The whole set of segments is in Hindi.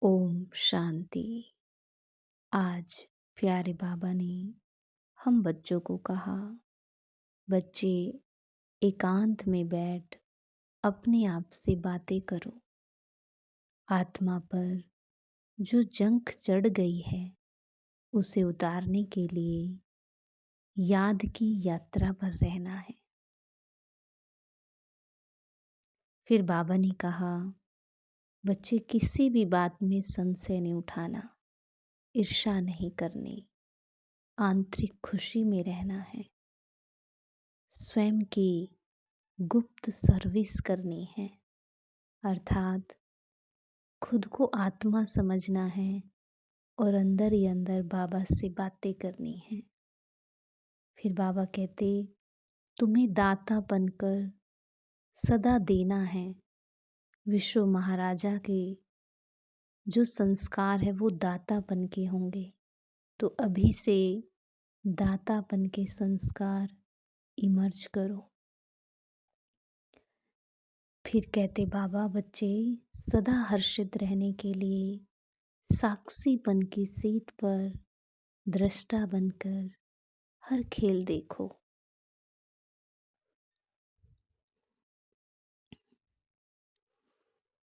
ओम शांति। आज प्यारे बाबा ने हम बच्चों को कहा, बच्चे एकांत में बैठ अपने आप से बातें करो। आत्मा पर जो जंख चढ़ गई है उसे उतारने के लिए याद की यात्रा पर रहना है। फिर बाबा ने कहा, बच्चे किसी भी बात में संशय नहीं उठाना, ईर्ष्या नहीं करनी, आंतरिक खुशी में रहना है, स्वयं की गुप्त सर्विस करनी है, अर्थात खुद को आत्मा समझना है और अंदर ही अंदर बाबा से बातें करनी है। फिर बाबा कहते, तुम्हें दाता बनकर सदा देना है। विश्व महाराजा के जो संस्कार है वो दाता बन के होंगे, तो अभी से दातापन के संस्कार इमर्ज करो। फिर कहते बाबा, बच्चे सदा हर्षित रहने के लिए साक्षीपन की सीट पर दृष्टा बनकर हर खेल देखो।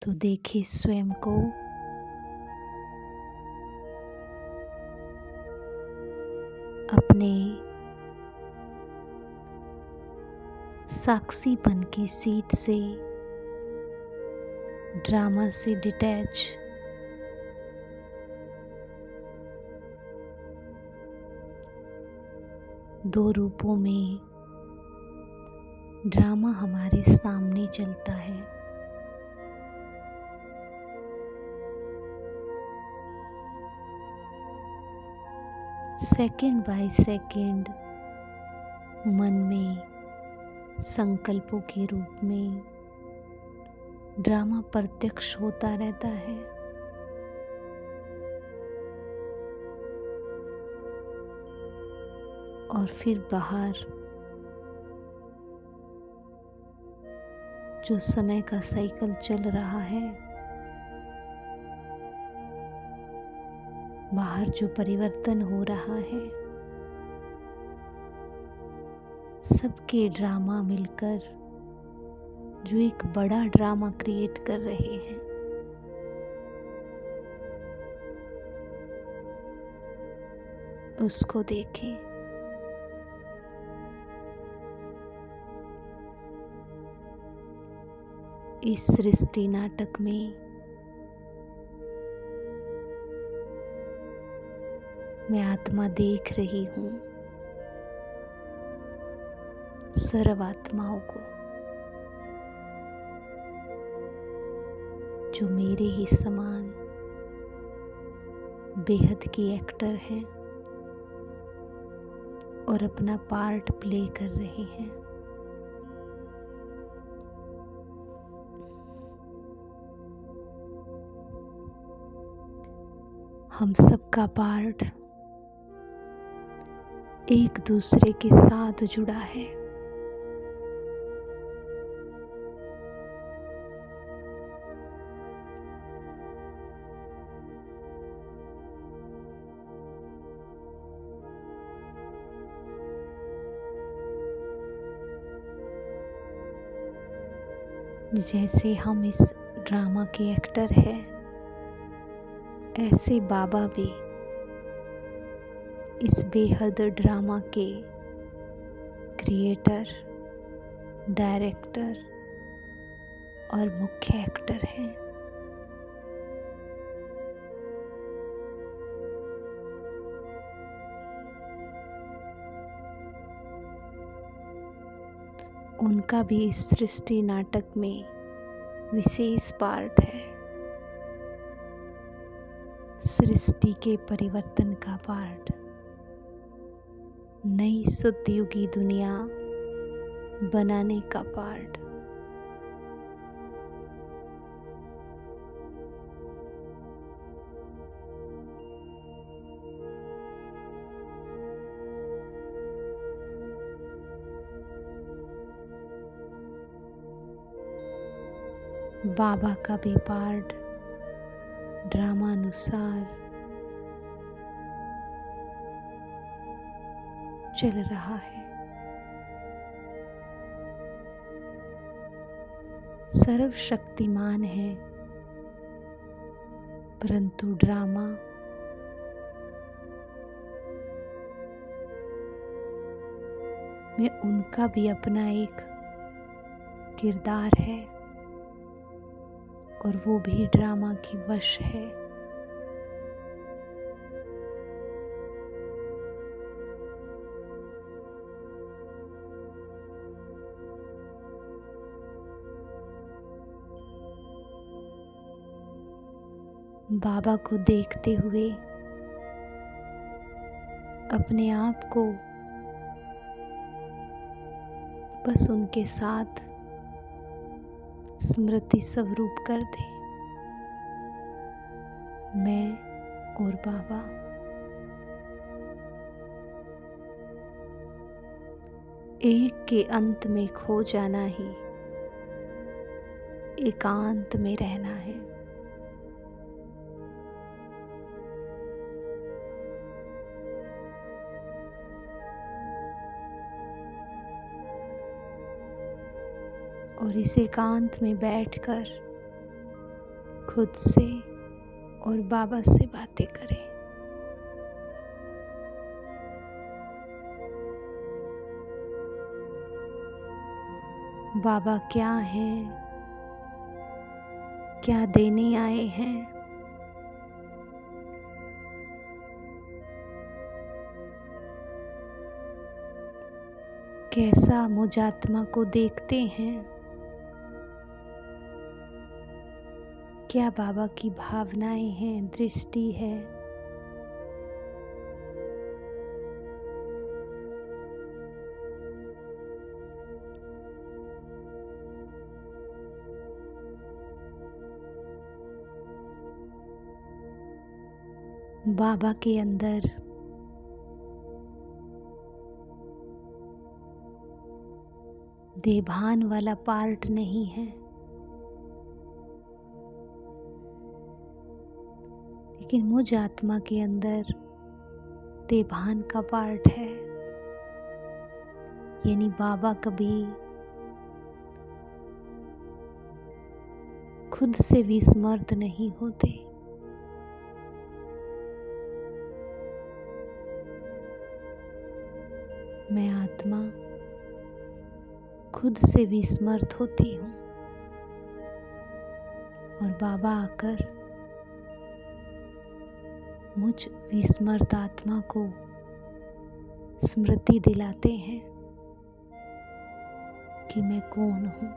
तो देखे स्वयं को, अपने साक्षीपन की सीट से, ड्रामा से डिटैच, दो रूपों में ड्रामा हमारे सामने चलता है। सेकंड बाय सेकंड मन में संकल्पों के रूप में ड्रामा प्रत्यक्ष होता रहता है। और फिर बाहर जो समय का साइकिल चल रहा है, बाहर जो परिवर्तन हो रहा है, सबके ड्रामा मिलकर जो एक बड़ा ड्रामा क्रिएट कर रहे हैं। उसको देखें। इस सृष्टि नाटक में मैं आत्मा देख रही हूँ सर्व आत्माओं को, जो मेरे ही समान बेहद की एक्टर हैं और अपना पार्ट प्ले कर रहे हैं। हम सबका पार्ट एक दूसरे के साथ जुड़ा है। जैसे हम इस ड्रामा के एक्टर हैं, ऐसे बाबा भी इस बेहद ड्रामा के क्रिएटर, डायरेक्टर और मुख्य एक्टर हैं। उनका भी इस सृष्टि नाटक में विशेष पार्ट है। सृष्टि के परिवर्तन का पार्ट, नई सतयुगी दुनिया बनाने का पार्ट। बाबा का भी पार्ट ड्रामानुसार चल रहा है। सर्वशक्तिमान है, परंतु ड्रामा में उनका भी अपना एक किरदार है और वो भी ड्रामा की वश है। बाबा को देखते हुए अपने आप को बस उनके साथ स्मृति स्वरूप कर दे। मैं और बाबा एक के अंत में खो जाना ही एकांत में रहना है। और इस एकांत में बैठकर खुद से और बाबा से बातें करें। बाबा क्या हैं, क्या देने आए हैं, कैसा मुझ आत्मा को देखते हैं, क्या बाबा की भावनाएं हैं, दृष्टि है। बाबा के अंदर देभान वाला पार्ट नहीं है, लेकिन मुझ आत्मा के अंदर देभान का पार्ट है। यानी बाबा कभी खुद से विस्मृत नहीं होते। मैं आत्मा खुद से विस्मृत होती हूँ और बाबा आकर मुझ विस्मृत आत्मा को स्मृति दिलाते हैं कि मैं कौन हूँ।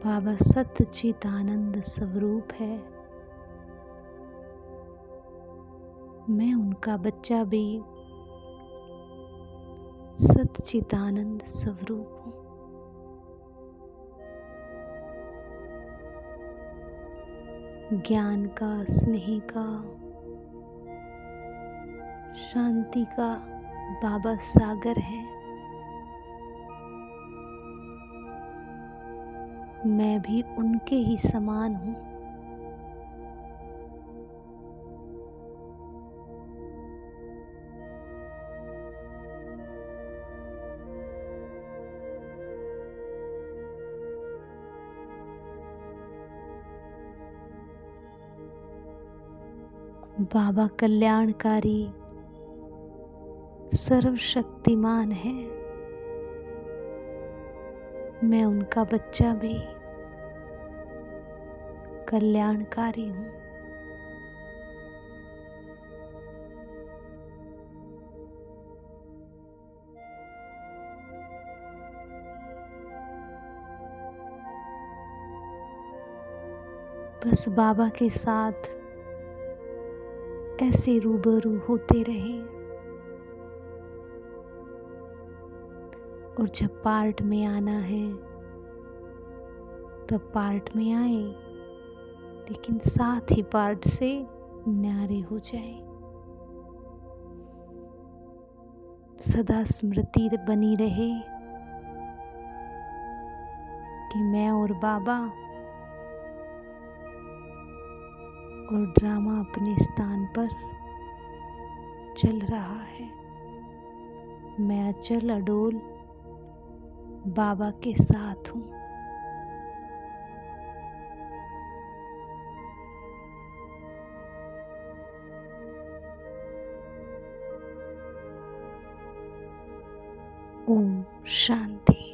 बाबा सच्चित आनंद स्वरूप है। मैं उनका बच्चा भी सच्चित आनंद स्वरूप हूँ। ज्ञान का, स्नेह का, शांति का बाबा सागर है। मैं भी उनके ही समान हूँ। बाबा कल्याणकारी सर्वशक्तिमान है। मैं उनका बच्चा भी कल्याणकारी हूँ। बस बाबा के साथ ऐसे रूबरू होते रहें और जब पार्ट में आना है तब पार्ट में आए, लेकिन साथ ही पार्ट से न्यारे हो जाए। सदा स्मृति बनी रहे कि मैं और बाबा और ड्रामा अपने स्थान पर चल रहा है। मैं अचल अडोल बाबा के साथ हूँ। ओम शांति।